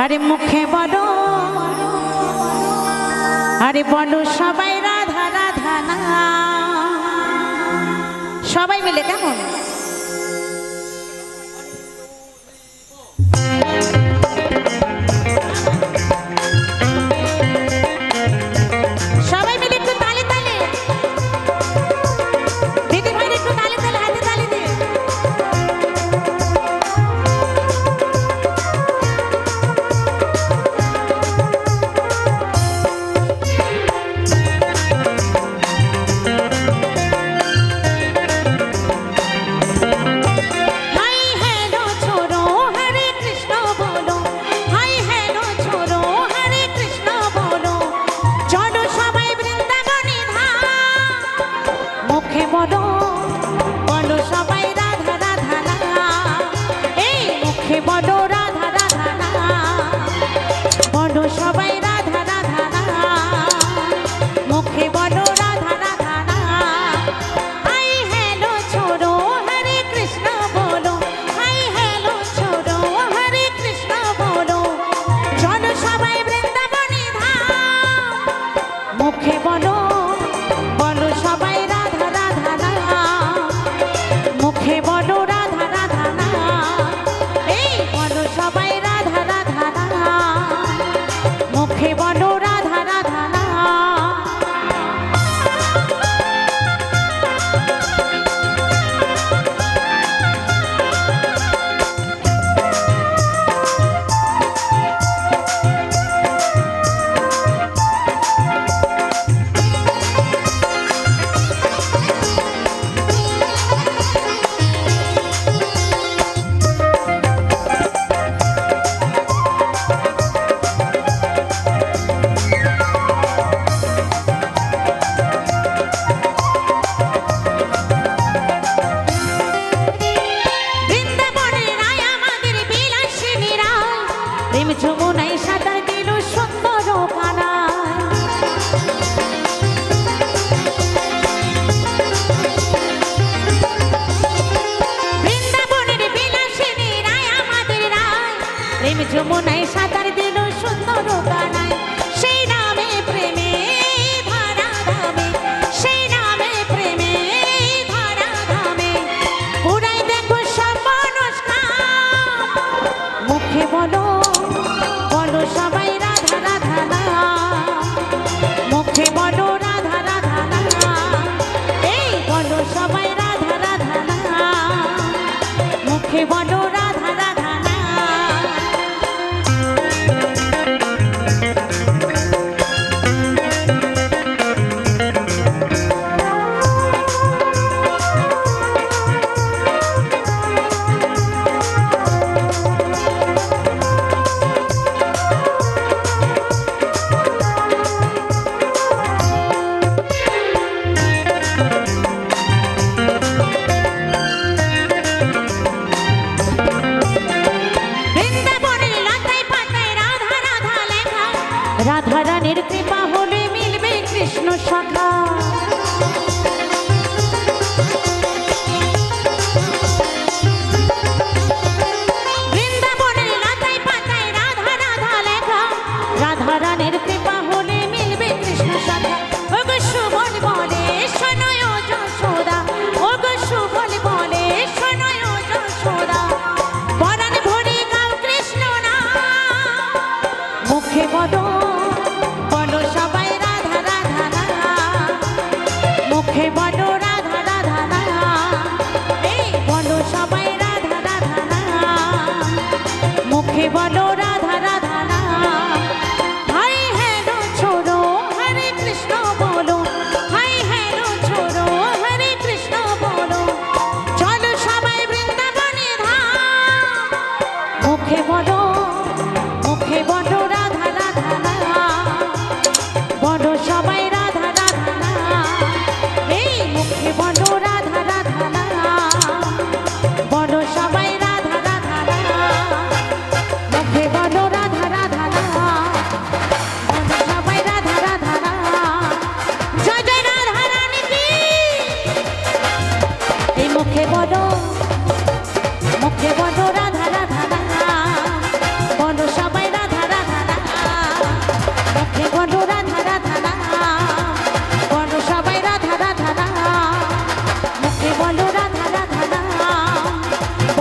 আরে মুখে বলো, আরে বলো সবাই রাধা রাধা না, সবাই মিলে কেমন? সবাই মিলে একটু তালে তালে, দিদি ভাই একটু তালে তালে, হাতে তালে দিয়ে। যমুনায় সাঁতার দিল সুন্দর কানায়, সেই নামে প্রেমে ধরা ধামে, সেই নামে প্রেমে ধরা ধামে, পুরাই দেখো সব মনস্কাম। মুখে বলো, বলো সবাই রাধা রাধা না, মুখে বলো রাধা রাধা না, এই বলো সবাই রাধা রাধা না, মুখে বলো রাধা রাধা না।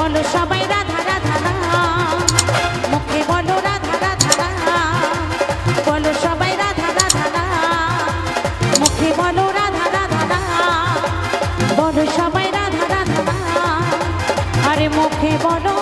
বলো সবাই রাধা রাধা নাম, মুখে বলো রাধা রাধা নাম, বলো সবাই রাধা রাধা নাম, মুখে বলো রাধা রাধা নাম, বলো সবাই রাধা রাধা নাম, আরে মুখে বলো